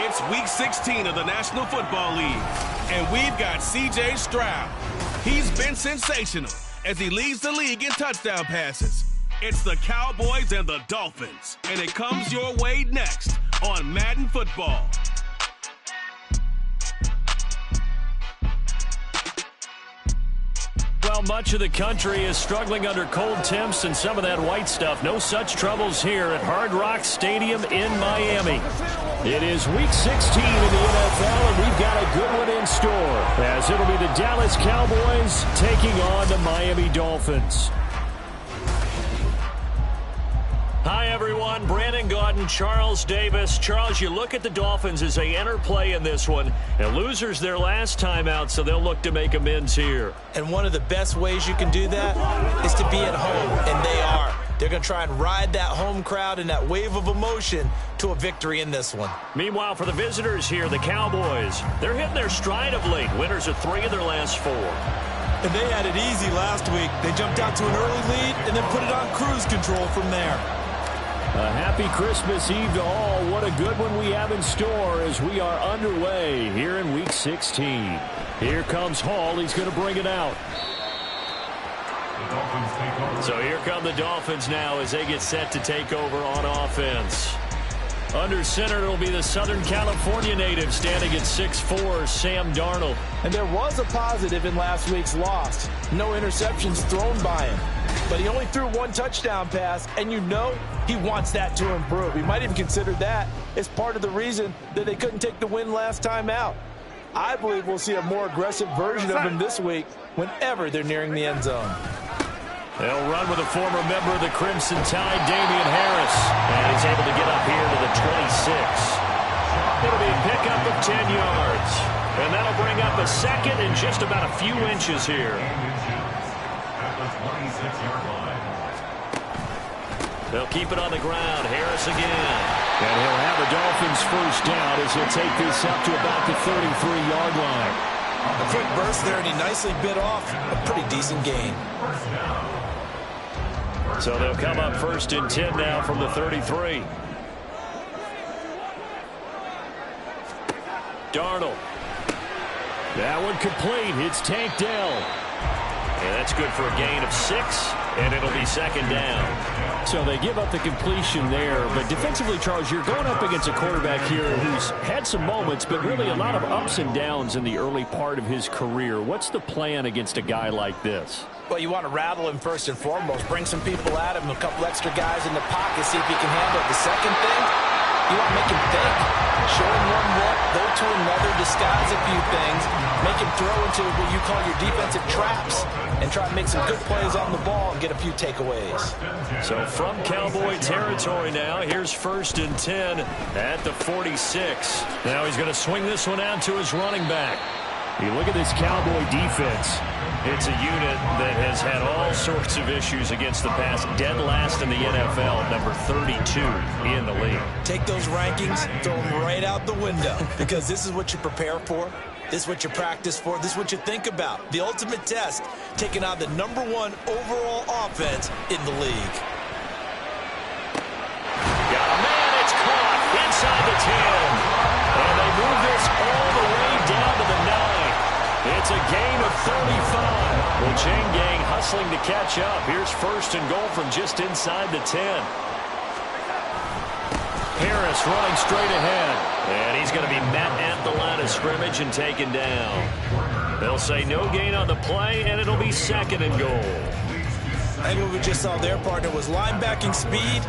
It's Week 16 of the National Football League, and we've got C.J. Stroud. He's been sensational as he leads the league in touchdown passes. It's the Cowboys and the Dolphins, and it comes your way next on Madden Football. Well, much of the country is struggling under cold temps and some of that white stuff. No such troubles here at Hard Rock Stadium in Miami. It is Week 16 in the NFL, and we've got a good one in store, as it'll be the Dallas Cowboys taking on the Miami Dolphins. Hi, everyone. Brandon Gaudin, Charles Davis. Charles, you look at the Dolphins as they enter play in this one. And losers their last time out, so they'll look to make amends here. And one of the best ways you can do that is to be at home, and they are. They're going to try and ride that home crowd and that wave of emotion to a victory in this one. Meanwhile, for the visitors here, the Cowboys, they're hitting their stride of late. Winners of 3 of their last 4. And they had it easy last week. They jumped out to an early lead and then put it on cruise control from there. A happy Christmas Eve to all. What a good one we have in store as we are underway here in Week 16. Here comes Hall. He's going to bring it out. So here come the Dolphins now as they get set to take over on offense. Under center, it'll be the Southern California native standing at 6'4", Sam Darnold. And there was a positive in last week's loss. No interceptions thrown by him. But he only threw 1 touchdown pass, and you know he wants that to improve. He might even consider that as part of the reason that they couldn't take the win last time out. I believe we'll see a more aggressive version of him this week whenever they're nearing the end zone. They'll run with a former member of the Crimson Tide, Damian Harris. And he's able to get up here to the 26. It'll be a pickup of 10 yards. And that'll bring up a second and just about a few inches here. They'll keep it on the ground. Harris again. And he'll have the Dolphins first down as he'll take this up to about the 33-yard line. A quick burst there, and he nicely bit off a pretty decent gain. So they'll come up first and 10 now from the 33. Darnold. That one complete. It's Tank Dell. And that's good for a gain of 6, and it'll be second down. So they give up the completion there, but defensively, Charles, you're going up against a quarterback here who's had some moments, but really a lot of ups and downs in the early part of his career. What's the plan against a guy like this? Well, you want to rattle him first and foremost. Bring some people at him, a couple extra guys in the pocket, see if he can handle it. The second thing, you want to make him think. Show him one look, go to another, disguise a few things, make him throw into what you call your defensive traps, and try to make some good plays on the ball and get a few takeaways. So from Cowboy territory now, here's 1st and 10 at the 46. Now he's going to swing this one out to his running back. You look at this Cowboy defense. It's a unit that has had all sorts of issues against the pass. Dead last in the NFL, number 32 in the league. Take those rankings, throw them right out the window, because this is what you prepare for. This is what you practice for. This is what you think about. The ultimate test, taking on the #1 overall offense in the league. Got a man, it's caught inside the 10. And they move this all the way down to the 9. It's a gain of 35. The chain gang hustling to catch up. Here's 1st and goal from just inside the 10. Harris running straight ahead. And he's going to be met at the line of scrimmage and taken down. They'll say no gain on the play, and it'll be 2nd and goal. I think what we just saw their partner was linebacking speed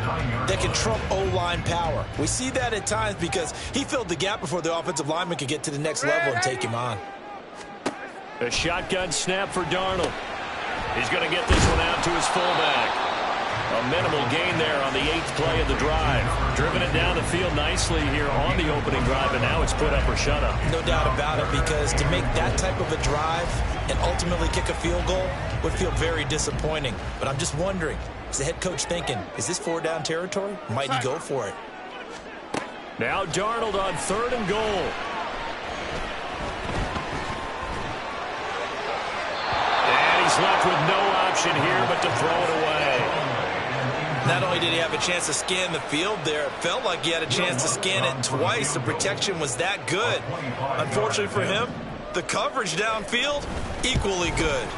that can trump O-line power. We see that at times because he filled the gap before the offensive lineman could get to the next level and take him on. A shotgun snap for Darnold. He's going to get this one out to his fullback. A minimal gain there on the 8th play of the drive. Driven it down the field nicely here on the opening drive, and now it's put up or shut up. No doubt about it, because to make that type of a drive and ultimately kick a field goal would feel very disappointing. But I'm just wondering, is the head coach thinking, is this 4-down territory? Might he go for it? Now Darnold on 3rd and goal. And he's left with no option here but to throw it away. Not only did he have a chance to scan the field there, it felt like he had a chance to scan it twice. The protection was that good. Unfortunately for him, the coverage downfield, equally good.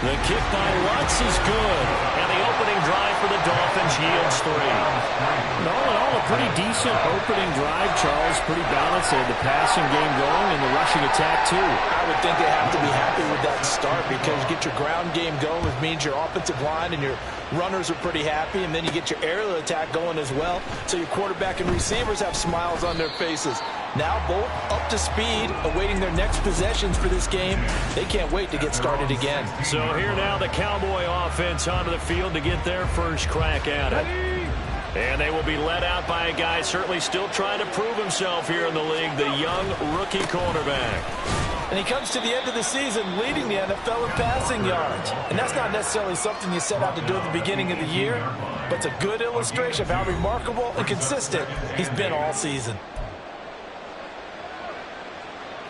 The kick by Lutz is good. And the opening drive for the Dolphins yields 3. And all in all, a pretty decent opening drive, Charles. Pretty balanced. They had the passing game going and the rushing attack, too. I would think they have to be happy with that start, because you get your ground game going, which means your offensive line and your runners are pretty happy, and then you get your aerial attack going as well, so your quarterback and receivers have smiles on their faces. Now both up to speed, awaiting their next possessions for this game. They can't wait to get started again. So here now the Cowboy offense onto the field to get their first crack at it. And they will be led out by a guy certainly still trying to prove himself here in the league, the young rookie cornerback. And he comes to the end of the season leading the NFL in passing yards. And that's not necessarily something you set out to do at the beginning of the year, but it's a good illustration of how remarkable and consistent he's been all season.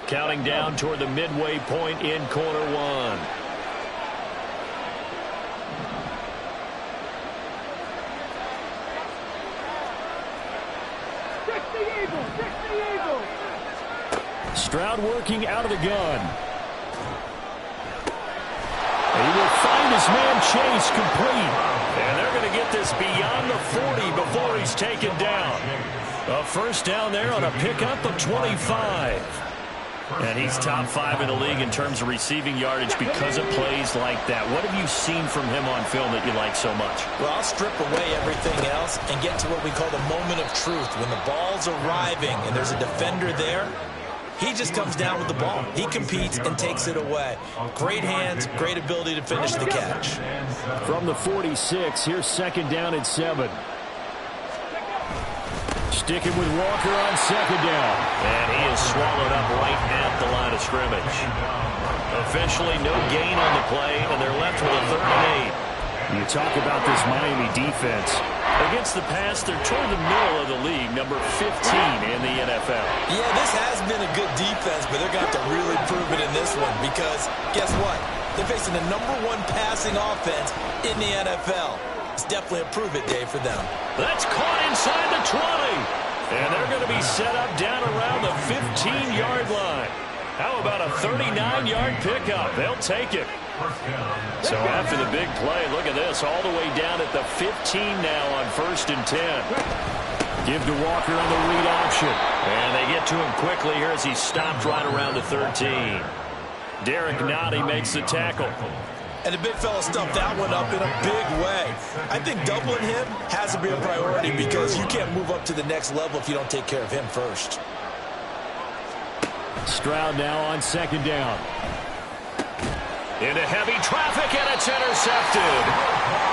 Counting down toward the midway point in quarter 1. Stroud working out of the gun. He will find his man Chase complete. And they're going to get this beyond the 40 before he's taken down. A first down there on a pickup of 25. And he's top 5 in the league in terms of receiving yardage because of plays like that. What have you seen from him on film that you like so much? Well, I'll strip away everything else and get to what we call the moment of truth. When the ball's arriving and there's a defender there, he just comes down with the ball. He competes and takes it away. Great hands, great ability to finish the catch. From the 46, here's 2nd down and 7. Sticking with Walker on 2nd down. And he is swallowed up right at the line of scrimmage. Officially no gain on the play, and they're left with a 3rd and 8. You talk about this Miami defense. Against the pass, they're toward the middle of the league, number 15 in the NFL. Yeah, this has been a good defense, but they're going to have to really prove it in this one, because guess what? They're facing the #1 passing offense in the NFL. It's definitely a prove-it day for them. That's caught inside the 20. And they're going to be set up down around the 15-yard line. How about a 39-yard pickup? They'll take it. So after the big play, look at this, all the way down at the 15 now on 1st and 10. Give to Walker on the read option. And they get to him quickly here as he stopped right around the 13. Derek Nottie makes the tackle. And the big fella stuffed that one up in a big way. I think doubling him has to be a priority because you can't move up to the next level if you don't take care of him first. Stroud now on 2nd down. Into heavy traffic, and it's intercepted.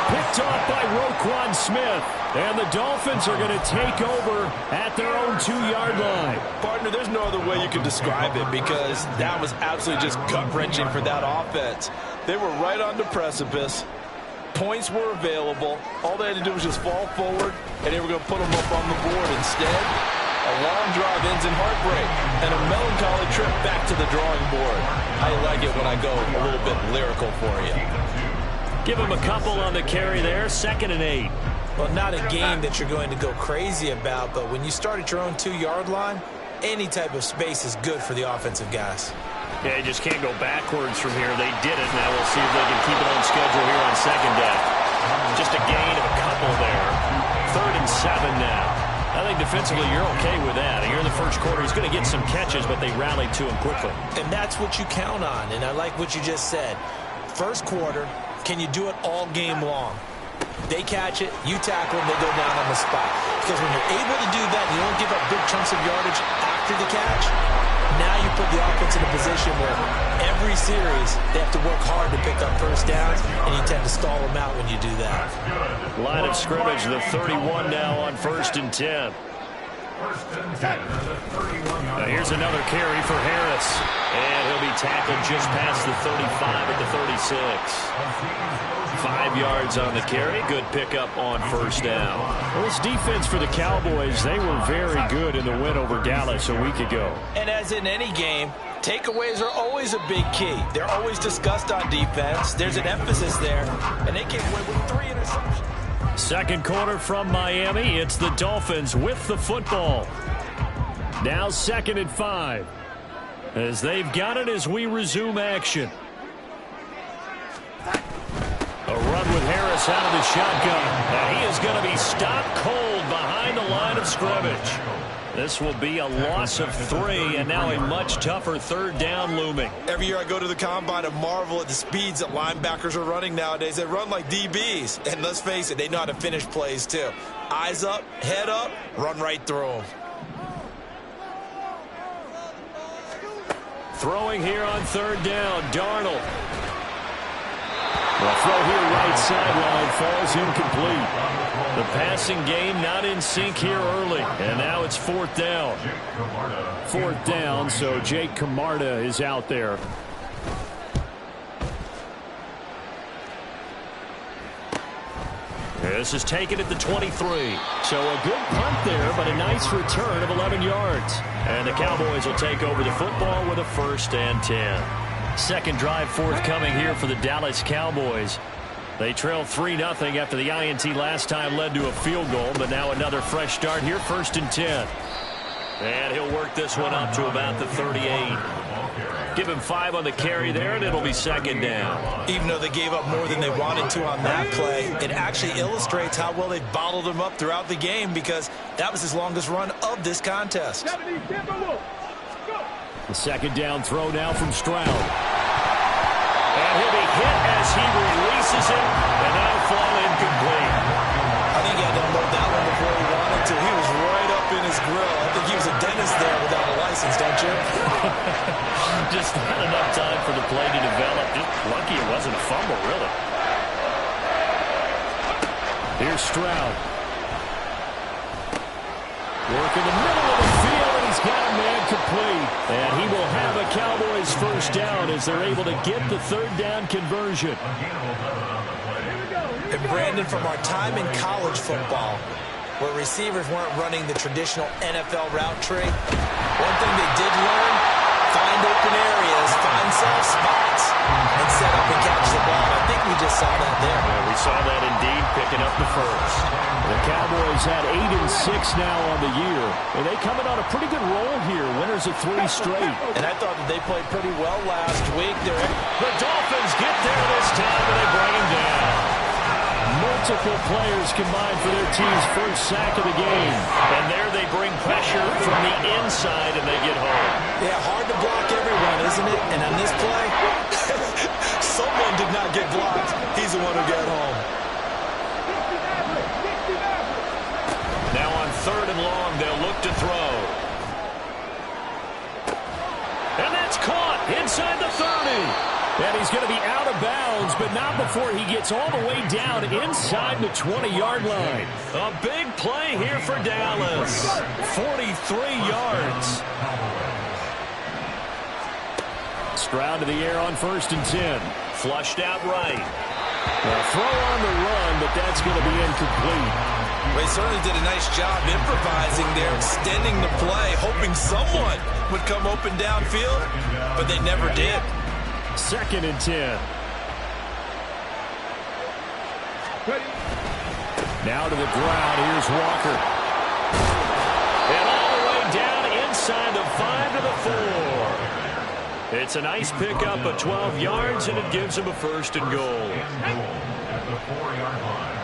Picked off by Roquan Smith. And the Dolphins are going to take over at their own 2-yard line. Partner, there's no other way you can describe it because that was absolutely just gut-wrenching for that offense. They were right on the precipice. Points were available. All they had to do was just fall forward, and they were going to put them up on the board. Instead, a long drive ends in heartbreak and a melancholy trip back to the drawing board. I like it when I go a little bit lyrical for you. Give him a couple on the carry there, 2nd and 8. Well, not a game that you're going to go crazy about, but when you start at your own 2-yard line, any type of space is good for the offensive guys. Yeah, you just can't go backwards from here. They did it. Now we'll see if they can keep it on schedule here on 2nd down. Just a gain of a couple there. 3rd and 7 now. I think defensively you're okay with that. Here in the first quarter, he's going to get some catches, but they rallied to him quickly. And that's what you count on, and I like what you just said. First quarter, can you do it all game long? They catch it, you tackle them, they go down on the spot. Because when you're able to do that, and you don't give up big chunks of yardage after the catch, now you put the offense in a position where every series they have to work hard to pick up first downs, and you tend to stall them out when you do that. Line of scrimmage, the 31 now on 1st and 10. Now here's another carry for Harris. And he'll be tackled just past the 35 at the 36. 5 yards on the carry. Good pickup on 1st down. Well, this defense for the Cowboys, they were very good in the win over Dallas a week ago. And as in any game, takeaways are always a big key. They're always discussed on defense. There's an emphasis there, and they came away with 3 interceptions. Second quarter from Miami. It's the Dolphins with the football. Now 2nd and 5. As they've got it as we resume action. A run with Harris out of the shotgun. And he is going to be stopped cold behind the line of scrimmage. This will be a loss of 3, and now a much tougher 3rd down looming. Every year I go to the combine and marvel at the speeds that linebackers are running nowadays. They run like DBs. And let's face it, they know how to finish plays too. Eyes up, head up, run right through them. Throwing here on 3rd down, Darnold. The throw here right sideline falls incomplete. The passing game not in sync here early. And now it's 4th down. 4th down, so Jake Camarda is out there. This is taken at the 23. So a good punt there, but a nice return of 11 yards. And the Cowboys will take over the football with a 1st and 10. Second drive forthcoming here for the Dallas Cowboys. They trail 3-0 after the INT last time led to a field goal, but now another fresh start here, 1st and 10. And he'll work this one up to about the 38. Give him 5 on the carry there, and it'll be 2nd down. Even though they gave up more than they wanted to on that play, it actually illustrates how well they bottled him up throughout the game because that was his longest run of this contest. The 2nd down throw now from Stroud. And he'll be hit as he releases it, and that'll fall incomplete. I think he had to unload that one before he wanted to. He was right up in his grill. I think he was a dentist there without a license, don't you? Just not enough time for the play to develop. Just lucky it wasn't a fumble, really. Here's Stroud. Work in the middle of the field, and he's got a man complete. And he will have a Cowboys 1st down as they're able to get the 3rd down conversion. And Brandon, from our time in college football, where receivers weren't running the traditional NFL route tree, one thing they did learn, find open areas, find soft spots, and set up and catch the ball. I think we just saw that there. Yeah, we saw that indeed, picking up the first. The Cowboys had 8-6 now on the year, and they come in on a pretty good roll here, winners of 3 straight. And I thought that they played pretty well last week. The Dolphins get there this time, and they bring him down. Multiple players combined for their team's first sack of the game. And there they bring pressure from the inside, and they get home. Yeah, hard to block everyone, isn't it? And on this play, someone did not get blocked. He's the one who got home. Now on 3rd and long, they'll look to throw. And that's caught inside the 30. And he's going to be out of bounds, but not before he gets all the way down inside the 20-yard line. A big play here for Dallas. 43 yards. Stroud to the air on 1st and 10. Flushed out right. A throw on the run, but that's going to be incomplete. They certainly did a nice job improvising there, extending the play, hoping someone would come open downfield, but they never did. 2nd and 10. Now to the ground. Here's Walker. And all the way down inside the 5 to the 4. It's a nice pickup of 12 yards, and it gives him a 1st and goal. At the 4-yard line.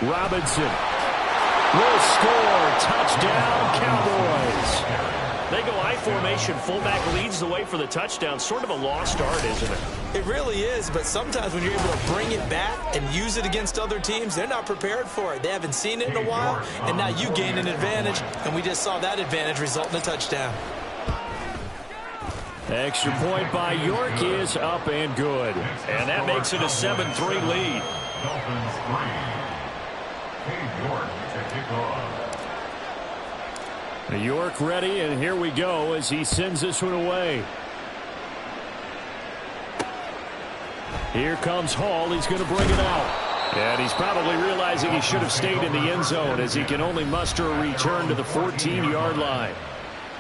Robinson will score. Touchdown, Cowboys. They go I formation. Fullback leads the way for the touchdown. Sort of a lost art, isn't it? It really is, but sometimes when you're able to bring it back and use it against other teams, they're not prepared for it. They haven't seen it in a while, and now you gain an advantage, and we just saw that advantage result in a touchdown. Extra point by York is up and good. And that makes it a 7-3 lead. Dolphins 3. York to kick off. York ready, and here we go as he sends this one away. Here comes Hall. He's going to bring it out. And he's probably realizing he should have stayed in the end zone as he can only muster a return to the 14-yard line.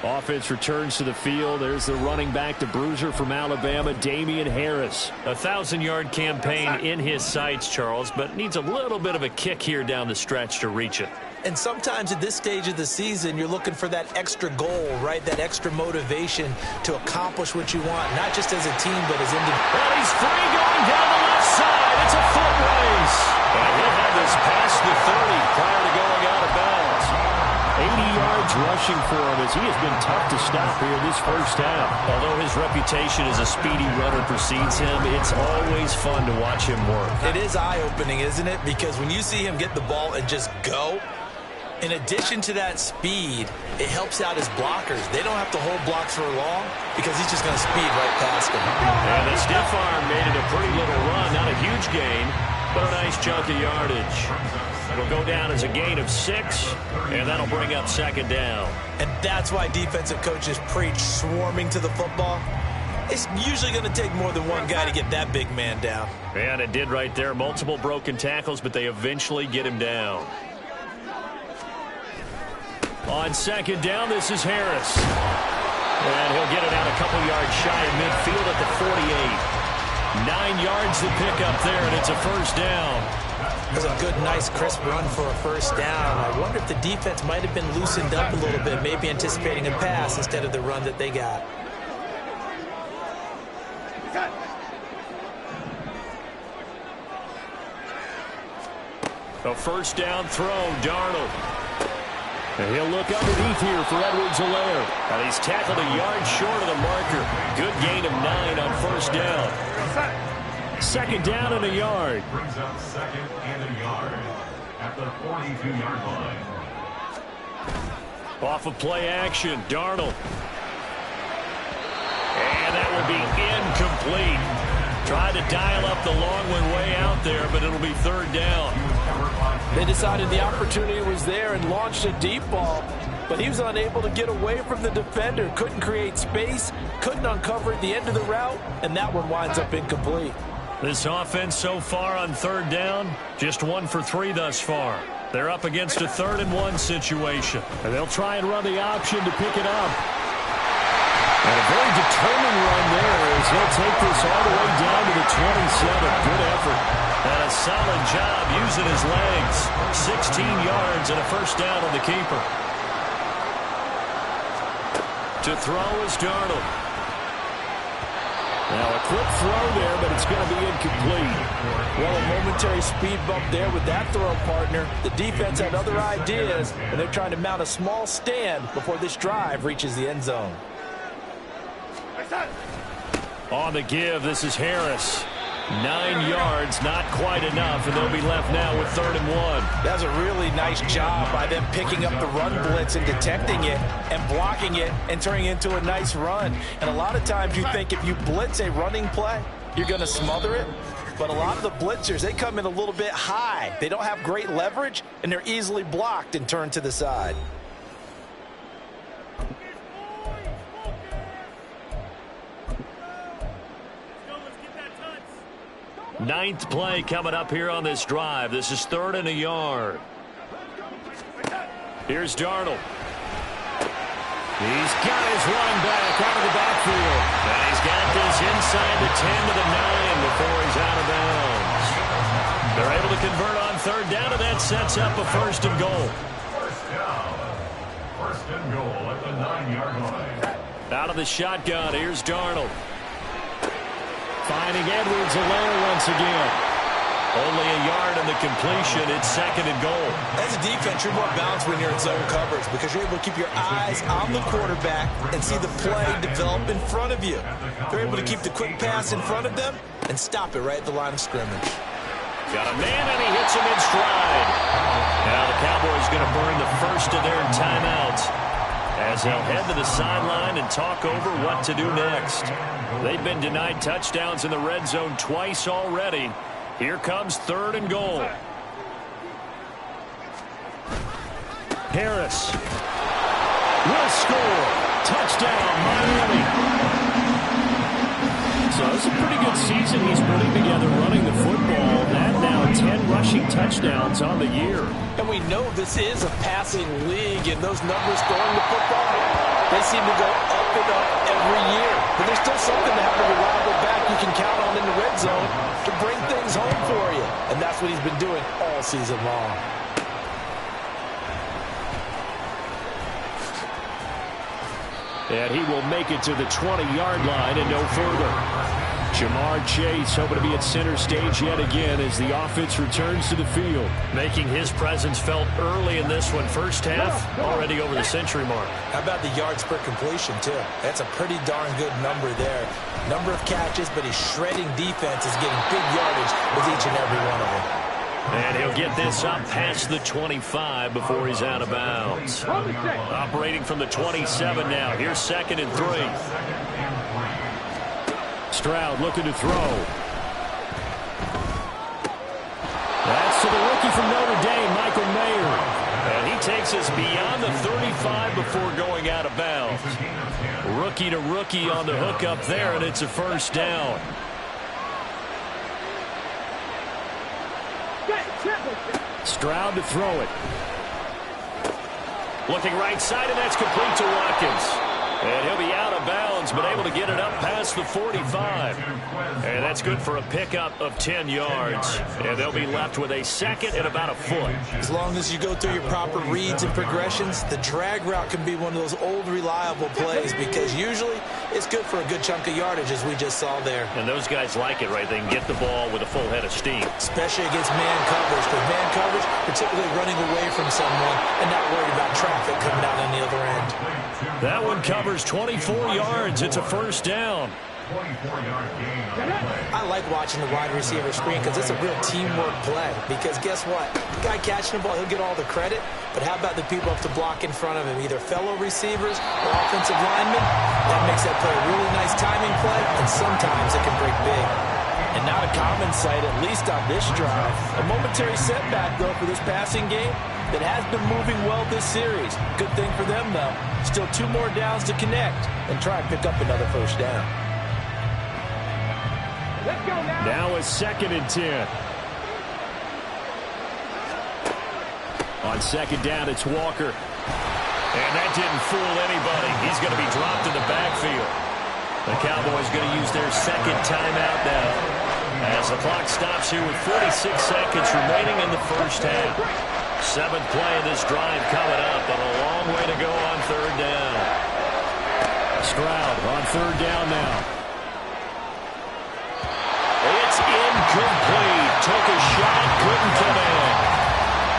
Offense returns to the field. There's the running back, the bruiser from Alabama, Damian Harris. A 1,000-yard campaign in his sights, Charles, but needs a little bit of a kick here down the stretch to reach it. And sometimes at this stage of the season, you're looking for that extra goal, right? That extra motivation to accomplish what you want, not just as a team, but as individuals. Well, he's free going down the left side. It's a foot race. And he'll have this past the 30 prior to going out of bounds. 80 yards rushing for him as he has been tough to stop here this first half. Although his reputation as a speedy runner precedes him, it's always fun to watch him work. It is eye-opening, isn't it? Because when you see him get the ball and just go, in addition to that speed, it helps out his blockers. They don't have to hold blocks for long because he's just going to speed right past them. And the stiff arm made it a pretty little run. Not a huge gain, but a nice chunk of yardage. It'll go down as a gain of 6, and that'll bring up 2nd down. And that's why defensive coaches preach swarming to the football. It's usually going to take more than one guy to get that big man down. And it did right there. Multiple broken tackles, but they eventually get him down. On 2nd down, this is Harris. And he'll get it out a couple yards shy of midfield at the 48. 9 yards to pick up there, and it's a 1st down. It was a good, nice, crisp run for a 1st down. I wonder if the defense might have been loosened up a little bit, maybe anticipating a pass instead of the run that they got. A 1st down throw, Darnold. And he'll look underneath here for Edwards-Helaire. And he's tackled a yard short of the marker. Good gain of 9 on 1st down. 2nd down and a yard. Brings up 2nd and a yard at the 42-yard line. Off of play action, Darnold. And that will be incomplete. Tried to dial up the long one way out there, but it'll be 3rd down. They decided the opportunity was there and launched a deep ball, but he was unable to get away from the defender. Couldn't create space, couldn't uncover at the end of the route, and that one winds up incomplete. This offense so far on 3rd down, just 1 for 3 thus far. They're up against a 3rd and 1 situation. And they'll try and run the option to pick it up. And a very determined run there as he'll take this all the way down to the 27. Good effort. And a solid job using his legs. 16 yards and a first down on the keeper. To throw is Darnold. Now a quick throw there, but it's going to be incomplete. Well, a momentary speed bump there with that throw partner. The defense had other ideas, and they're trying to mount a small stand before this drive reaches the end zone. On the give, this is Harris. 9 yards, not quite enough, and they'll be left now with 3rd and 1. That's a really nice job by them picking up the run blitz and detecting it and blocking it and turning it into a nice run. And a lot of times you think if you blitz a running play, you're going to smother it. But a lot of the blitzers, they come in a little bit high. They don't have great leverage, and they're easily blocked and turned to the side. Ninth play coming up here on this drive. This is 3rd and a yard. Here's Darnold. He's got his running back out of the backfield. And he's got this inside the 10 to the 9 before he's out of bounds. They're able to convert on 3rd down, and that sets up a 1st and goal. First down. 1st and goal at the 9-yard line. Out of the shotgun, here's Darnold. Finding Edwards-Helaire once again. Only a yard in the completion. It's 2nd and goal. As a defense, you're more balanced when you're in zone coverage because you're able to keep your eyes on the quarterback and see the play develop in front of you. They're able to keep the quick pass in front of them and stop it right at the line of scrimmage. Got a man, and he hits him in stride. Now the Cowboys going to burn the first of their timeouts as they'll head to the sideline and talk over what to do next. They've been denied touchdowns in the red zone twice already. Here comes 3rd and goal. Harris will score. Touchdown, Miami. So it's a pretty good season he's putting together running the football. That now 10 rushing touchdowns on the year. And we know this is a passing league, and those numbers going to football, they seem to go up and up every year. But there's still something to have a reliable back you can count on in the red zone to bring things home for you. And that's what he's been doing all season long. And he will make it to the 20-yard line and no further. Jamar Chase hoping to be at center stage yet again as the offense returns to the field. Making his presence felt early in this one. First half, already over the century mark. How about the yards per completion, too? That's a pretty darn good number there. Number of catches, but his shredding defense is getting big yardage with each and every one of them. And he'll get this up past the 25 before he's out of bounds. Operating from the 27 now. Here's 2nd and 3. Stroud looking to throw. That's to the rookie from Notre Dame, Michael Mayer. And he takes us beyond the 35 before going out of bounds. Rookie to rookie on the hook up there, and it's a 1st down. Stroud to throw it. Looking right side, and that's complete to Watkins. And he'll be out of bounds, but able to get it up past the 45. And that's good for a pickup of 10 yards. And they'll be left with a 2nd and about a foot. As long as you go through your proper reads and progressions, the drag route can be one of those old reliable plays because usually it's good for a good chunk of yardage, as we just saw there. And those guys like it, right? They can get the ball with a full head of steam. Especially against man coverage. Because man coverage, particularly running away from someone and not worried about traffic coming out on the other end. That one covers 24 yards. It's a 1st down. I like watching the wide receiver screen because it's a real teamwork play. Because guess what? The guy catching the ball, he'll get all the credit. But how about the people up to block in front of him? Either fellow receivers or offensive linemen. That makes that play a really nice timing play. And sometimes it can break big. And not a common sight, at least on this drive. A momentary setback, though, for this passing game that has been moving well this series. Good thing for them, though. Still 2 more downs to connect and try and pick up another 1st down. Let's go now. Now a 2nd and 10. On 2nd down, it's Walker. And that didn't fool anybody. He's going to be dropped in the backfield. The Cowboys going to use their second timeout now, as the clock stops here with 46 seconds remaining in the first half. 7th play of this drive coming up, and a long way to go on 3rd down. Stroud on 3rd down now. It's incomplete. Took a shot, couldn't connect.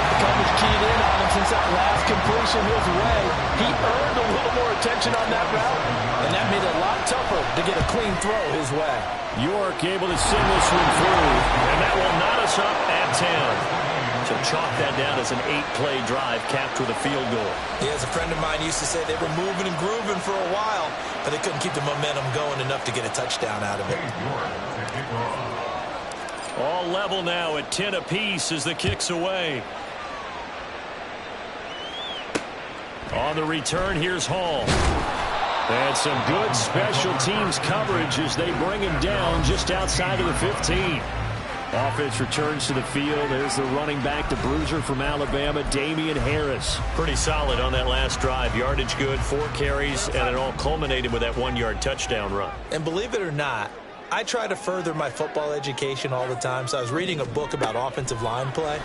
The coverage keyed in on him since that last completion his way. He earned a little more attention on that route, and that made it a lot tougher to get a clean throw his way. York able to send this one through, and that will knot us up at 10. So chalk that down as an 8-play drive capped with a field goal. Yeah, as a friend of mine used to say, they were moving and grooving for a while, but they couldn't keep the momentum going enough to get a touchdown out of it. All level now at 10 apiece as the kick's away. On the return, here's Hall. And some good special teams coverage as they bring him down just outside of the 15. Offense returns to the field. There's the running back, the bruiser from Alabama, Damian Harris. Pretty solid on that last drive. Yardage good, 4 carries, and it all culminated with that 1-yard touchdown run. And believe it or not, I try to further my football education all the time. So I was reading a book about offensive line play,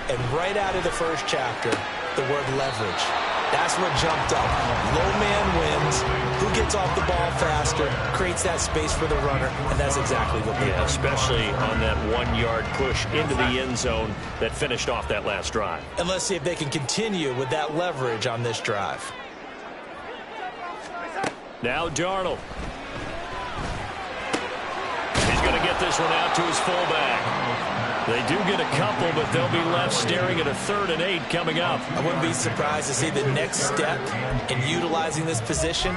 and right out of the first chapter, the word leverage. That's what jumped up. Low man wins. Who gets off the ball faster, creates that space for the runner, and that's exactly what they did. Especially on that 1-yard push into the end zone that finished off that last drive. And let's see if they can continue with that leverage on this drive. Now Darnold. He's going to get this one out to his fullback. They do get a couple, but they'll be left staring at a 3rd and 8 coming up. I wouldn't be surprised to see the next step in utilizing this position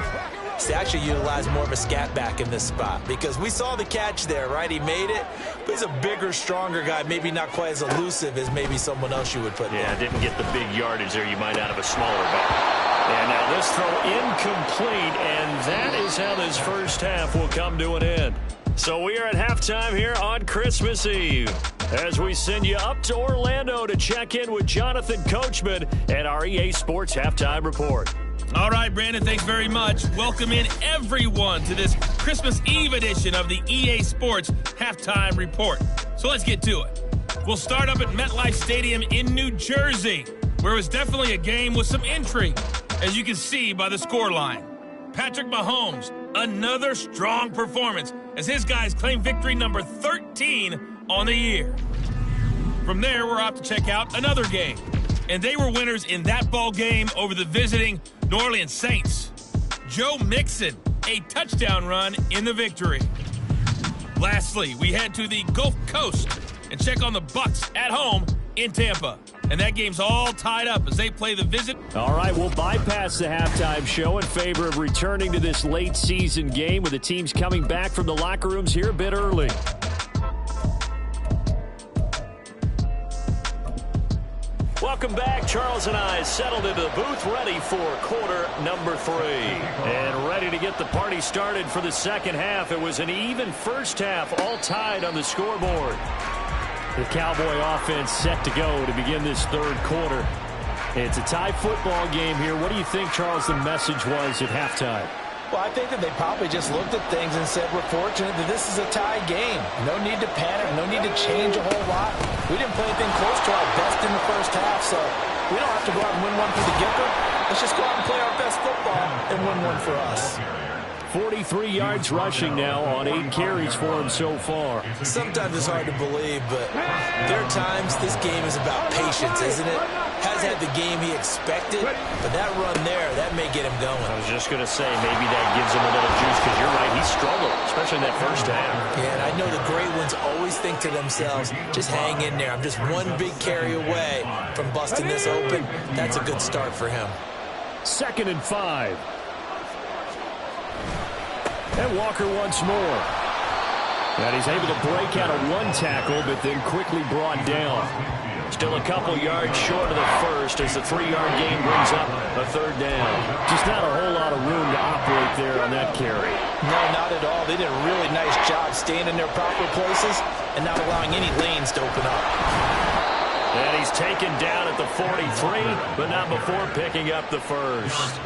is to actually utilize more of a scat back in this spot, because we saw the catch there, right? He made it, but he's a bigger, stronger guy, maybe not quite as elusive as maybe someone else you would put there. Yeah, didn't get the big yardage there you might out of a smaller back. And now this throw incomplete, and that is how this first half will come to an end. So we are at halftime here on Christmas Eve, as we send you up to Orlando to check in with Jonathan Coachman and our EA Sports Halftime Report. All right, Brandon, thanks very much. Welcome in everyone to this Christmas Eve edition of the EA Sports Halftime Report. So let's get to it. We'll start up at MetLife Stadium in New Jersey, where it was definitely a game with some intrigue, as you can see by the scoreline. Patrick Mahomes, another strong performance as his guys claim victory number 13 on the year. From there, we're off to check out another game, and they were winners in that ball game over the visiting New Orleans Saints. Joe Mixon, a touchdown run in the victory. Lastly, we head to the Gulf Coast and check on the Bucs at home in Tampa. And that game's all tied up as they play the visit. All right, we'll bypass the halftime show in favor of returning to this late season game with the teams coming back from the locker rooms here a bit early. Welcome back. Charles and I settled into the booth, ready for quarter number 3. And ready to get the party started for the second half. It was an even first half, all tied on the scoreboard. The Cowboy offense set to go to begin this third quarter. It's a tie football game here. What do you think, Charles, the message was at halftime? Well, I think that they probably just looked at things and said, we're fortunate that this is a tie game. No need to panic. No need to change a whole lot. We didn't play anything close to our best in the first half, so we don't have to go out and win one for the giver. Let's just go out and play our best football and win one for us. 43 yards rushing now on 8 carries for him so far. Sometimes it's hard to believe, but there are times this game is about patience, isn't it? Has had the game he expected, but that run there, that may get him going. I was just going to say, maybe that gives him a little juice, because you're right, he struggled, especially in that first half. Yeah, and I know the great ones always think to themselves, just hang in there. I'm just one big carry away from busting this open. That's a good start for him. 2nd and 5. And Walker once more. And he's able to break out of one tackle, but then quickly brought down. Still a couple yards short of the first as the 3-yard gain brings up a 3rd down. Just not a whole lot of room to operate there on that carry. No, not at all. They did a really nice job staying in their proper places and not allowing any lanes to open up. And he's taken down at the 43, but not before picking up the first.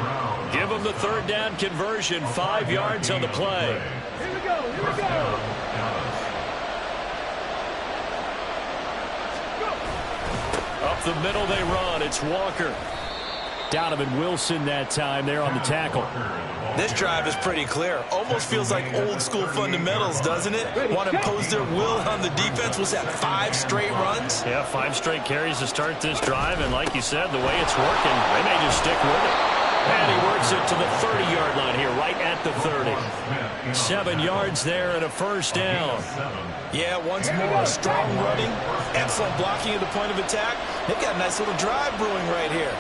Give him the third down conversion, 5 yards on the play. Here we go, here we go. Up the middle they run. It's Walker. Donovan Wilson that time there on the tackle. This drive is pretty clear. Almost feels like old school fundamentals, doesn't it? Want to impose their will on the defense. Was that 5 straight runs? Yeah, 5 straight carries to start this drive, and like you said, the way it's working, they may just stick with it. And he works it to the 30-yard line here, right at the 30. 7 yards there and a first down. Yeah, once more, strong running, excellent blocking at the point of attack. They've got a nice little drive brewing right here.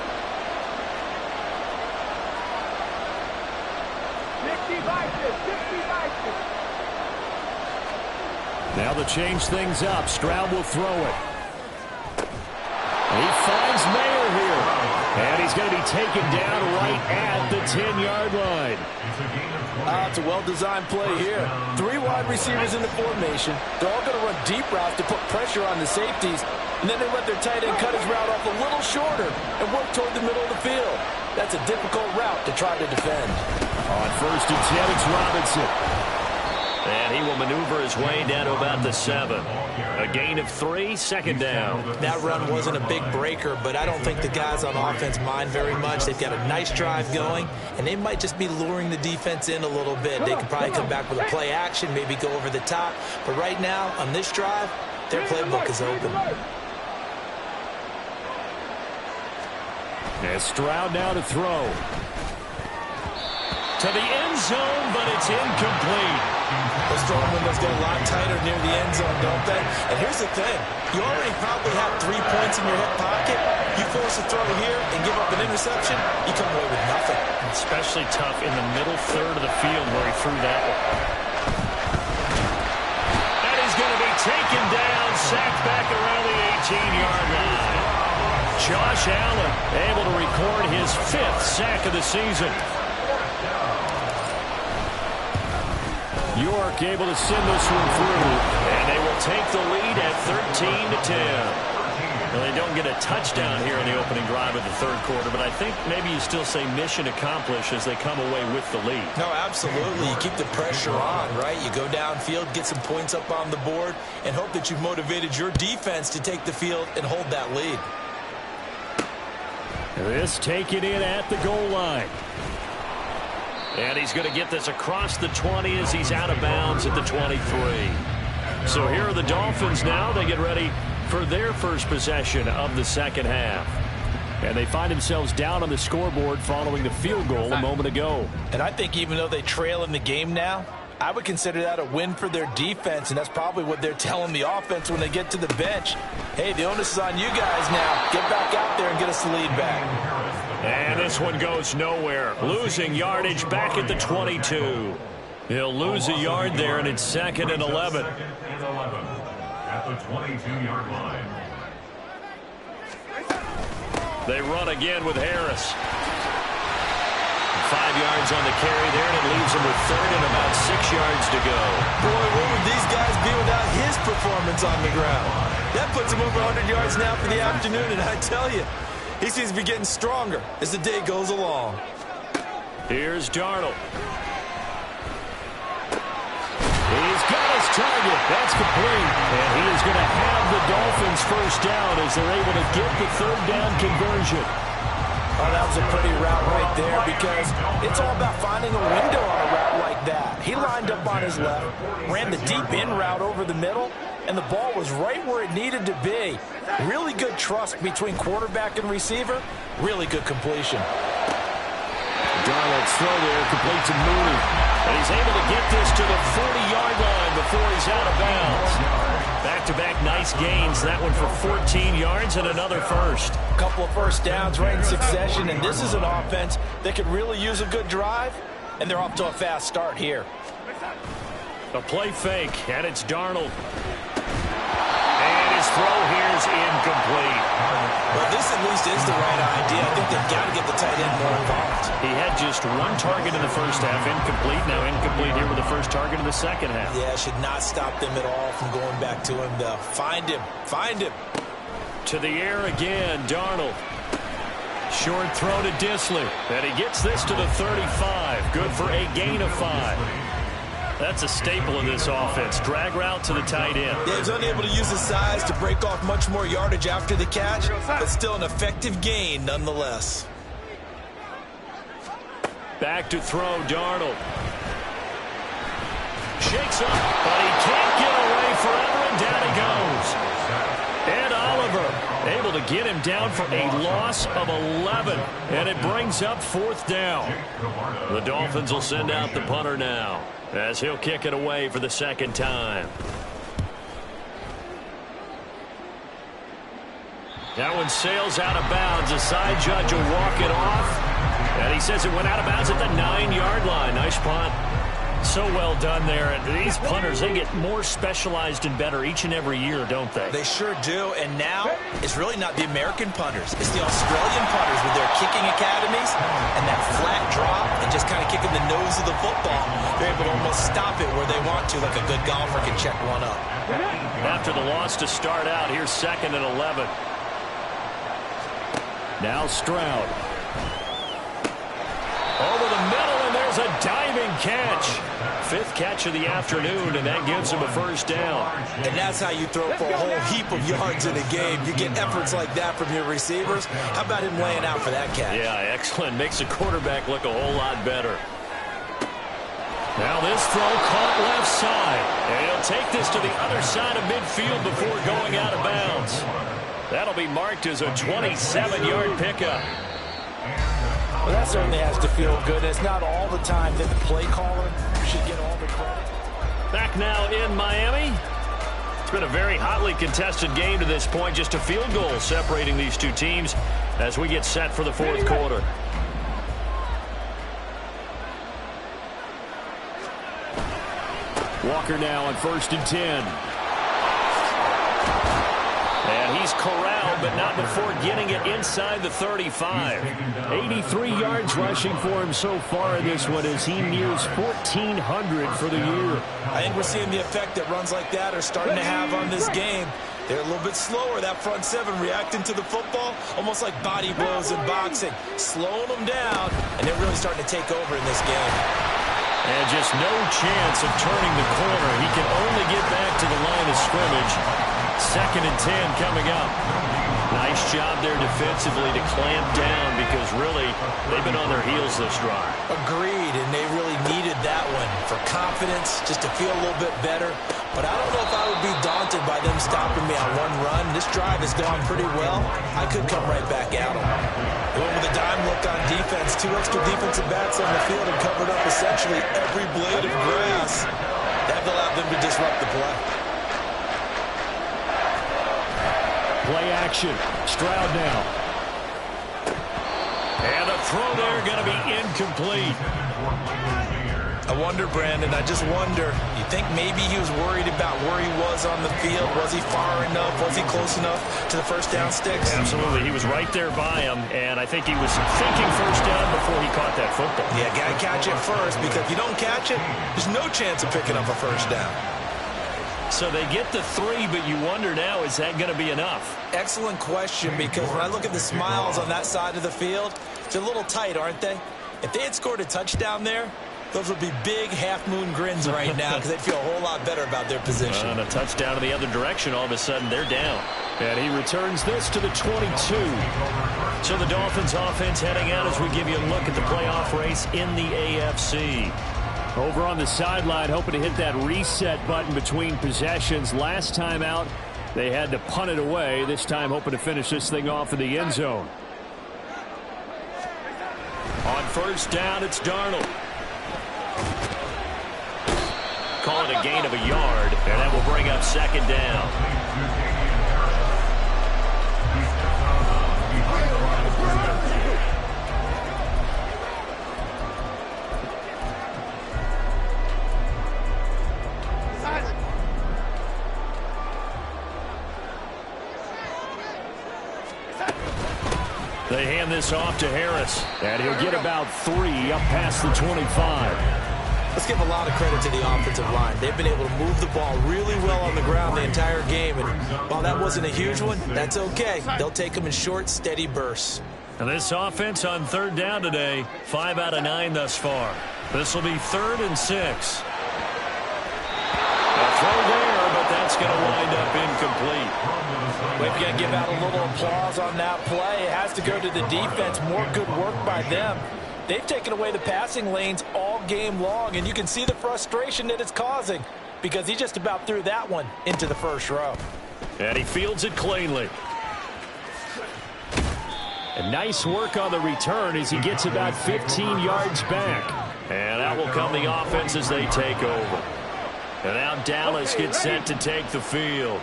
Now to change things up, Stroud will throw it. He finds Mayer here. And he's going to be taken down right at the 10-yard line. It's a well-designed play here. 3 wide receivers in the formation. They're all going to run deep routes to put pressure on the safeties. And then they let their tight end cut his route off a little shorter and work toward the middle of the field. That's a difficult route to try to defend. On first and 10, it's Robinson. And he will maneuver his way down to about the 7. A gain of 3, second down. That run wasn't a big breaker, but I don't think the guys on offense mind very much. They've got a nice drive going, and they might just be luring the defense in a little bit. They could probably come back with a play action, maybe go over the top. But right now, on this drive, their playbook is open. And Stroud now to throw. To the end zone, but it's incomplete. Those throwing windows get a lot tighter near the end zone, don't they? And here's the thing. You already probably have 3 points in your hip pocket. You force a throw here and give up an interception, you come away with nothing. Especially tough in the middle third of the field where he threw that one. And he's going to be taken down, sacked back around the 18-yard line. Josh Allen able to record his 5th sack of the season. York able to send this one through. And they will take the lead at 13-10. Well, they don't get a touchdown here in the opening drive of the third quarter, but I think maybe you still say mission accomplished as they come away with the lead. No, absolutely. You keep the pressure on, right? You go downfield, get some points up on the board, and hope that you've motivated your defense to take the field and hold that lead. This taken in at the goal line. And he's going to get this across the 20 as he's out of bounds at the 23. So here are the Dolphins now. They get ready for their first possession of the second half. And they find themselves down on the scoreboard following the field goal a moment ago. And I think even though they trail in the game now, I would consider that a win for their defense, and that's probably what they're telling the offense when they get to the bench. Hey, the onus is on you guys now. Get back out there and get us the lead back. And this one goes nowhere. Losing yardage back at the 22. He'll lose a yard there, and it's 2nd and 11. At the 22-yard line. They run again with Harris. 5 yards on the carry there, and it leaves them with 3rd and about 6 yards to go. Boy, what would these guys be without his performance on the ground? That puts him over 100 yards now for the afternoon, and I tell you, he seems to be getting stronger as the day goes along. Here's Darnold. He's got his target. That's complete. And he is going to have the Dolphins first down as they're able to get the 3rd down conversion. Oh, that was a pretty route right there because it's all about finding a window on a route like that. He lined up on his left, ran the deep in route over the middle, and the ball was right where it needed to be. Really good trust between quarterback and receiver. Really good completion. Darnold's throw there complete to Mooney. And he's able to get this to the 40-yard line before he's out of bounds. Back-to-back nice gains. That one for 14 yards and another first. A couple of first downs right in succession, and this is an offense that could really use a good drive, and they're off to a fast start here. A play fake, and it's Darnold. And his throw here is incomplete. Well, this at least is the right idea. I think they've got to get the tight end more involved. He had just 1 target in the first half, incomplete. Now incomplete here with the first target in the second half. Yeah, should not stop them at all from going back to him, though. Find him. Find him. To the air again, Darnold. Short throw to Disley. And he gets this to the 35. Good for a gain of 5. That's a staple of this offense. Drag route to the tight end. Yeah, he's unable to use his size to break off much more yardage after the catch, but still an effective gain nonetheless. Back to throw, Darnold. Shakes up, but he can't get away forever, and down he goes. Ed Oliver able to get him down for a loss of 11, and it brings up 4th down. The Dolphins will send out the punter now, as he'll kick it away for the 2nd time. That one sails out of bounds. The side judge will walk it off, and he says it went out of bounds at the 9-yard line. Nice punt. So well done there. And these punters, they get more specialized and better each and every year, don't they? They sure do. And now it's really not the American punters. It's the Australian punters with their kicking academies and that flat drop and just kind of kicking the nose of the football. They're able to almost stop it where they want to, like a good golfer can check one up. After the loss to start out, here's 2nd and 11. Now Stroud. Over the middle, and there's a diving catch. 5th catch of the afternoon, and that gives him a 1st down. And that's how you throw for a whole heap of yards in a game. You get efforts like that from your receivers. How about him laying out for that catch? Yeah, excellent. Makes the quarterback look a whole lot better. Now this throw caught left side. And he'll take this to the other side of midfield before going out of bounds. That'll be marked as a 27-yard pickup. Well, that certainly has to feel good. It's not all the time that the play caller should get all the credit. Back now in Miami. It's been a very hotly contested game to this point. Just a field goal separating these two teams as we get set for the 4th quarter. Walker now on 1st and 10. And he's corralled, but not before getting it inside the 35. 83 yards rushing for him so far in this one as he nears 1,400 for the year. I think we're seeing the effect that runs like that are starting to have on this game. They're a little bit slower, that front 7 reacting to the football, almost like body blows in boxing, slowing them down, and they're really starting to take over in this game. And just no chance of turning the corner. He can only get back to the line of scrimmage. 2nd and 10 coming up. Nice job there defensively to clamp down because really they've been on their heels this drive. Agreed, and they really needed that one for confidence, just to feel a little bit better. But I don't know if I would be daunted by them stopping me on one run. This drive has gone pretty well. I could come right back at them. They went with a dime look on defense. 2 extra defensive backs on the field and covered up essentially every blade of grass. That allowed them to disrupt the play. Play action. Stroud now. And a throw there going to be incomplete. I wonder, Brandon, I just wonder, you think maybe he was worried about where he was on the field? Was he far enough? Was he close enough to the 1st down sticks? Absolutely. He was right there by him, and I think he was thinking 1st down before he caught that football. Yeah, got to catch it first, because if you don't catch it, there's no chance of picking up a 1st down. So they get the 3, but you wonder now, is that going to be enough? Excellent question, because when I look at the smiles on that side of the field, they're a little tight, aren't they? If they had scored a touchdown there, those would be big half-moon grins right now because they'd feel a whole lot better about their position. And a touchdown in the other direction, all of a sudden they're down. And he returns this to the 22. So the Dolphins offense heading out as we give you a look at the playoff race in the AFC. Over on the sideline, hoping to hit that reset button between possessions. Last time out, they had to punt it away. This time, hoping to finish this thing off in the end zone. On 1st down, it's Darnold. Call it a gain of a yard, and that will bring up 2nd down. They hand this off to Harris, and he'll get about 3 up past the 25. Let's give a lot of credit to the offensive line. They've been able to move the ball really well on the ground the entire game. And while that wasn't a huge one, that's okay. They'll take them in short, steady bursts. Now this offense on third down today, 5 out of 9 thus far. This will be 3rd and 6. A throw there, but that's going to wind up incomplete. We've got to give out a little applause on that play. It has to go to the defense. More good work by them. They've taken away the passing lanes all game long, and you can see the frustration that it's causing because he just about threw that one into the first row. And he fields it cleanly. And nice work on the return as he gets about 15 yards back. And out will come the offense as they take over. And now Dallas gets set to take the field.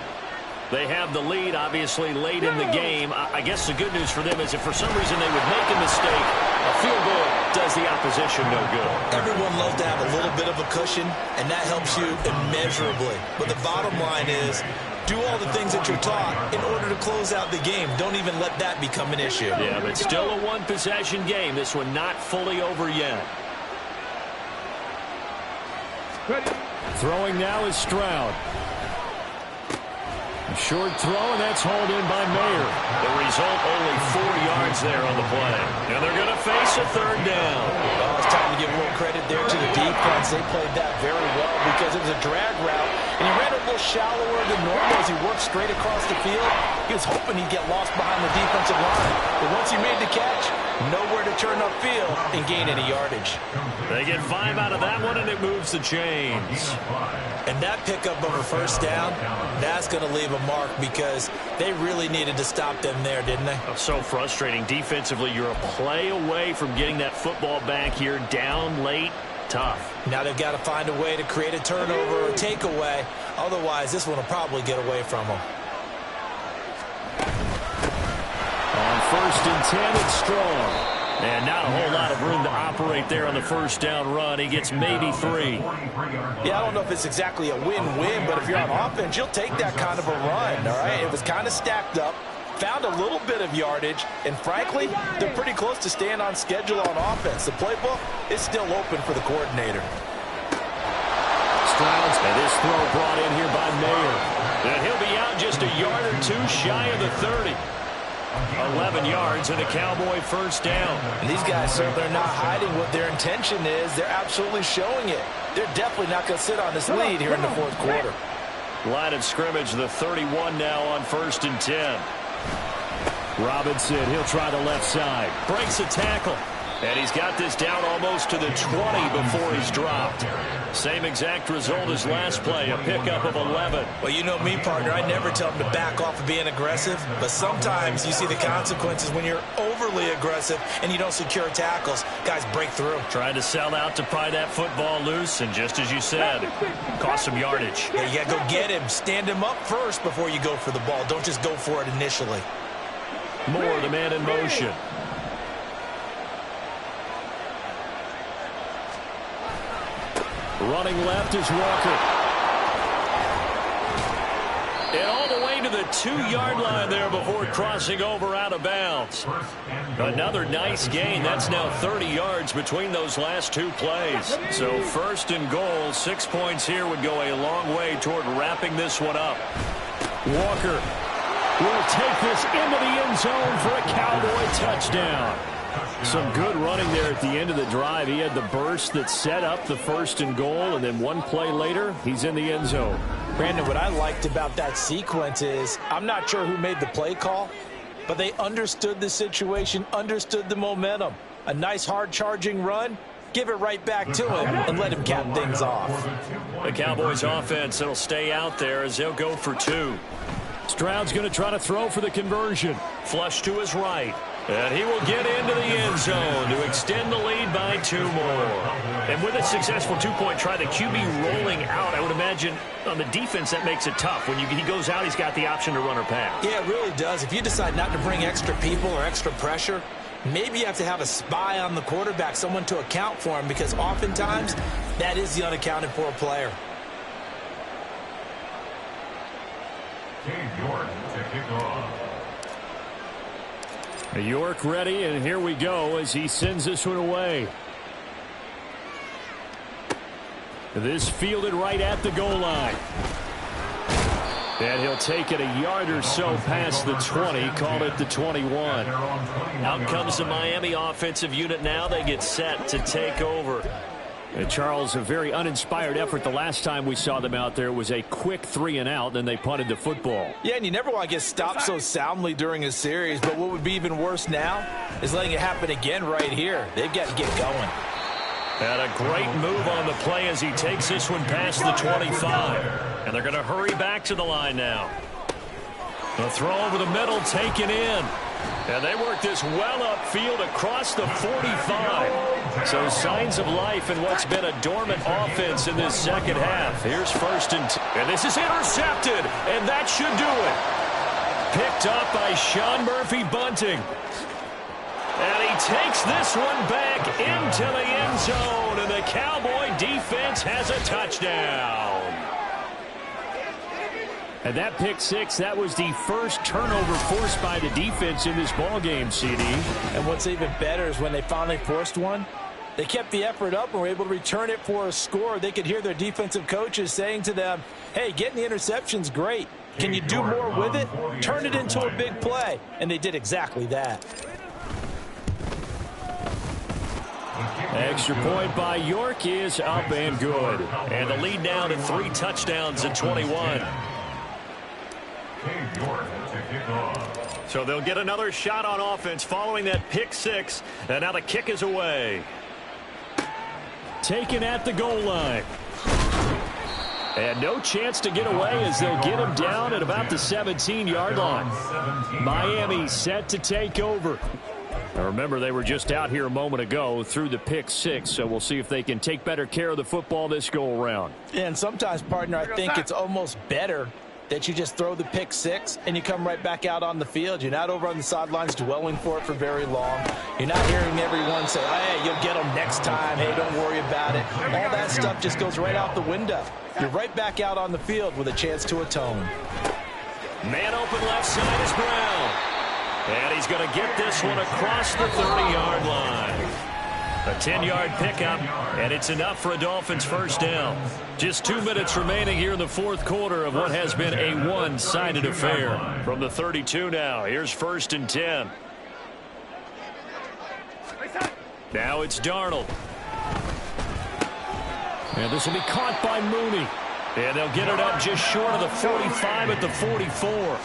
They have the lead, obviously, late in the game. I guess the good news for them is if for some reason they would make a mistake, a field goal does the opposition no good. Everyone loves to have a little bit of a cushion, and that helps you immeasurably. But the bottom line is, do all the things that you're taught in order to close out the game. Don't even let that become an issue. Yeah, but still a one-possession game. This one not fully over yet. Throwing now is Stroud. A short throw, and that's hauled in by Mayer. The result, only 4 yards there on the play. And they're going to face a third down. Well, it's time to give a little credit there to the defense. They played that very well because it was a drag route, and he ran a little shallower than normal as he worked straight across the field. He was hoping he'd get lost behind the defensive line. But once he made the catch, nowhere to turn upfield and gain any yardage. They get 5 out of that one, and it moves the chains. And that pickup of a first down, that's going to leave a mark because they really needed to stop them there, didn't they? So frustrating. Defensively, you're a play away from getting that football back here down late. Tough. Now they've got to find a way to create a turnover or takeaway. Otherwise, this one will probably get away from them. On 1st and 10, it's Strong. And not a whole lot of room to operate there on the first down run. He gets maybe 3. Yeah, I don't know if it's exactly a win-win, but if you're on offense, you'll take that kind of a run, all right? It was kind of stacked up, found a little bit of yardage, and frankly, they're pretty close to staying on schedule on offense. The playbook is still open for the coordinator. Stroud's and his throw brought in here by Mayer. And he'll be out just a yard or 2 shy of the 30. 11 yards and a Cowboy first down. And these guys certainly are not hiding what their intention is. They're absolutely showing it. They're definitely not going to sit on this lead here in the 4th quarter. Line of scrimmage, the 31 now on 1st and 10. Robinson, he'll try the left side. Breaks a tackle. And he's got this down almost to the 20 before he's dropped. Same exact result as last play, a pickup of 11. Well, you know me, partner. I never tell them to back off of being aggressive. But sometimes you see the consequences when you're overly aggressive and you don't secure tackles. Guys break through. Trying to sell out to pry that football loose. And just as you said, cost some yardage. Yeah, you got to go get him. Stand him up first before you go for the ball. Don't just go for it initially. Moore, the man in motion. Running left is Walker. And all the way to the 2-yard line there before crossing over out of bounds. Another nice gain. That's now 30 yards between those last 2 plays. So 1st and goal, 6 points here would go a long way toward wrapping this one up. Walker will take this into the end zone for a Cowboy touchdown. Some good running there at the end of the drive. He had the burst that set up the 1st and goal, and then 1 play later, he's in the end zone. Brandon, what I liked about that sequence is I'm not sure who made the play call, but they understood the situation, understood the momentum. A nice hard-charging run, give it right back to him, and let him cap things off. The Cowboys offense, it'll stay out there as they'll go for 2. Stroud's going to try to throw for the conversion. Flush to his right. And he will get into the end zone to extend the lead by 2 more. And with a successful 2-point try, the QB rolling out, I would imagine on the defense that makes it tough. When he goes out, he's got the option to run or pass. Yeah, it really does. If you decide not to bring extra people or extra pressure, maybe you have to have a spy on the quarterback, someone to account for him, because oftentimes that is the unaccounted for player. York ready, and here we go as he sends this one away. This fielded right at the goal line. And he'll take it a yard or so past the 20, call it the 21. Out comes the Miami offensive unit now. They get set to take over. And Charles, a very uninspired effort the last time we saw them out there. It was a quick 3 and out, then they punted the football. Yeah, and you never want to get stopped so soundly during a series, but what would be even worse now is letting it happen again right here. They've got to get going. And a great move on the play as he takes this one past the 25. And they're going to hurry back to the line now. The throw over the middle taken in. And they work this well upfield across the 45. So signs of life in what's been a dormant offense in this second half. Here's first and 10. And this is intercepted. And that should do it. Picked up by Sean Murphy-Bunting. And he takes this one back into the end zone. And the Cowboy defense has a touchdown. And that pick six, that was the first turnover forced by the defense in this ballgame, CD. And what's even better is when they finally forced one, they kept the effort up and were able to return it for a score. They could hear their defensive coaches saying to them, hey, getting the interception's great. Can you do more with it? Turn it into a big play. And they did exactly that. Extra point by York is up and good. And the lead now to 3 touchdowns at 21. So they'll get another shot on offense following that pick six. And now the kick is away. Taken at the goal line. And no chance to get away as they'll get him down at about the 17-yard line. Miami set to take over. Now remember, they were just out here a moment ago through the pick six, so we'll see if they can take better care of the football this go-around. And sometimes, partner, I think it's almost better that you just throw the pick six and you come right back out on the field. You're not over on the sidelines dwelling for it for very long. You're not hearing everyone say, hey, you'll get them next time. Hey, don't worry about it. All that stuff just goes right out the window. You're right back out on the field with a chance to atone. Man open left side is Brown. And he's going to get this one across the 30-yard line. A 10-yard pickup, and it's enough for a Dolphins first down. Just 2 minutes remaining here in the fourth quarter of what has been a one-sided affair. From the 32 now, here's first and 10. Now it's Darnold. And this will be caught by Mooney. And they'll get it up just short of the 45 at the 44.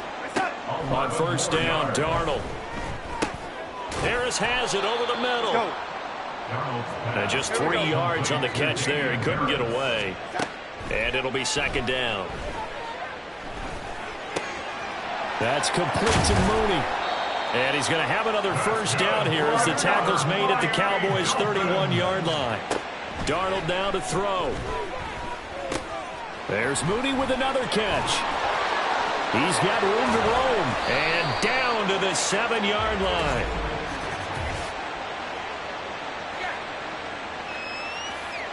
On first down, Darnold. Harris has it over the middle. And just 3 yards on the catch there. He couldn't get away. And it'll be second down. That's complete to Mooney. And he's going to have another first down here as the tackle's made at the Cowboys' 31-yard line. Darnold now to throw. There's Mooney with another catch. He's got room to roam. And down to the 7-yard line.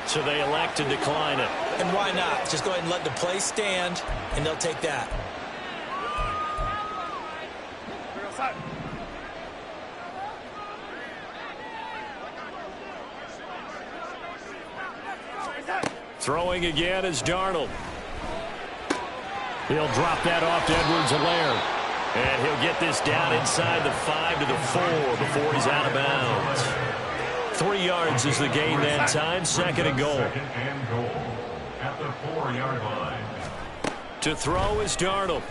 So they elect to decline it. And why not? Just go ahead and let the play stand, and they'll take that. Throwing again is Darnold. He'll drop that off to Edwards-Helaire. And he'll get this down inside the 5 to the 4 before he's out of bounds. 3 yards is the gain that time. Second and goal. At the 4-yard line. To throw is Darnold.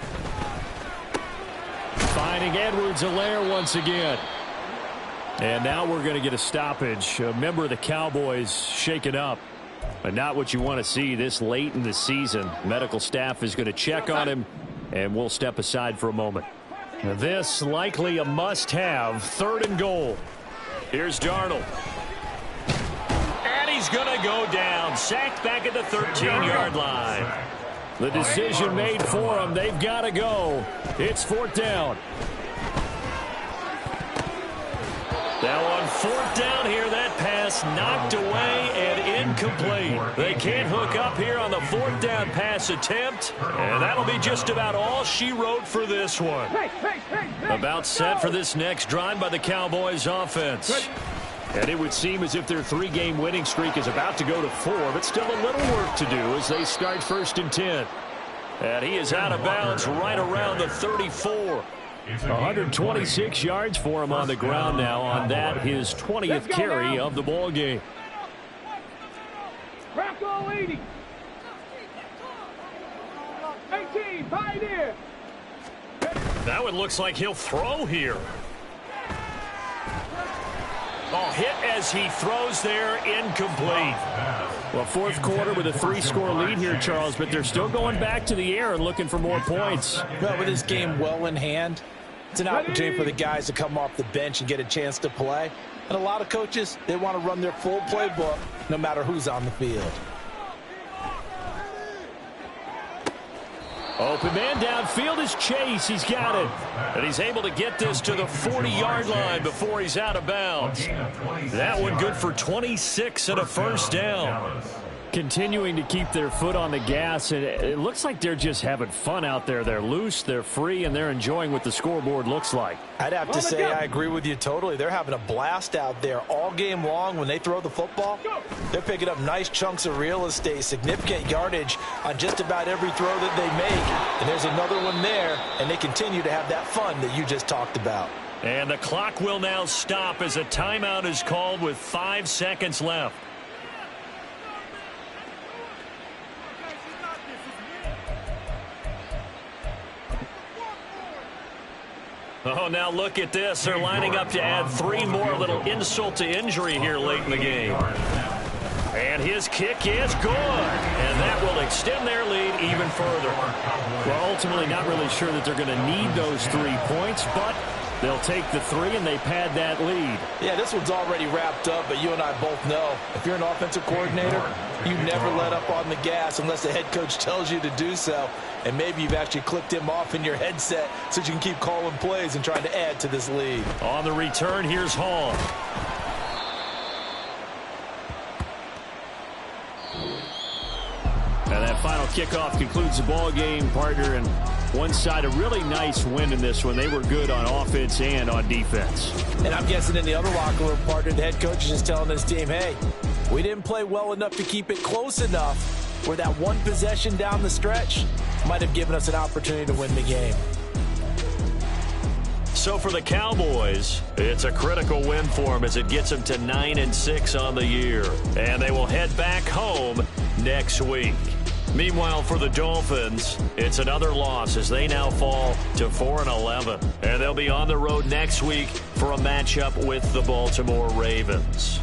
Finding Edwards-Helaire once again. And now we're going to get a stoppage. A member of the Cowboys shaken up. But not what you want to see this late in the season. Medical staff is going to check on him, and we'll step aside for a moment. This likely a must-have. 3rd and goal. Here's Darnold. And he's going to go down. Sacked back at the 13-yard line. The decision made for him. They've got to go. It's 4th down. Now on 4th down here, that pass knocked away and incomplete. They can't hook up here on the 4th down pass attempt. And that'll be just about all she wrote for this one. About set for this next drive by the Cowboys offense. And it would seem as if their 3-game winning streak is about to go to 4, but still a little work to do as they start 1st and 10. And he is out of bounds right around the 34. 126 yards for him on the ground now on that, his 20th carry of the ball game. Rocco 80. 18, Pioneer. Now it looks like he'll throw here. Oh, hit as he throws there, incomplete. Well, 4th quarter with a 3-score lead here, Charles, but they're still going back to the air and looking for more points. Well, with this game well in hand, it's an opportunity for the guys to come off the bench and get a chance to play. And a lot of coaches, they want to run their full playbook no matter who's on the field. Open man downfield is Chase. He's got it. And he's able to get this to the 40-yard line before he's out of bounds. That one good for 26 and a first down. Continuing to keep their foot on the gas, and it looks like they're just having fun out there. They're loose, they're free, and they're enjoying what the scoreboard looks like. I'd have to say I agree with you totally. They're having a blast out there all game long when they throw the football. They're picking up nice chunks of real estate, significant yardage on just about every throw that they make. And there's another one there, and they continue to have that fun that you just talked about. And the clock will now stop as a timeout is called with 5 seconds left. Oh, now look at this. They're lining up to add 3 more, little insult to injury here late in the game. And his kick is good. And that will extend their lead even further. Well, ultimately not really sure that they're going to need those 3 points, but they'll take the 3 and they pad that lead. Yeah, this one's already wrapped up, but you and I both know if you're an offensive coordinator, you never let up on the gas unless the head coach tells you to do so. And maybe you've actually clicked him off in your headset so you can keep calling plays and trying to add to this lead. On the return, here's Hall. And that final kickoff concludes the ball game, partner. And one side, a really nice win in this one. They were good on offense and on defense. And I'm guessing in the other locker room, partner, the head coach is just telling this team, hey, we didn't play well enough to keep it close enough where that one possession down the stretch might have given us an opportunity to win the game. So for the Cowboys, it's a critical win for them as it gets them to 9-6 on the year. And they will head back home next week. Meanwhile, for the Dolphins, it's another loss as they now fall to 4-11. And they'll be on the road next week for a matchup with the Baltimore Ravens.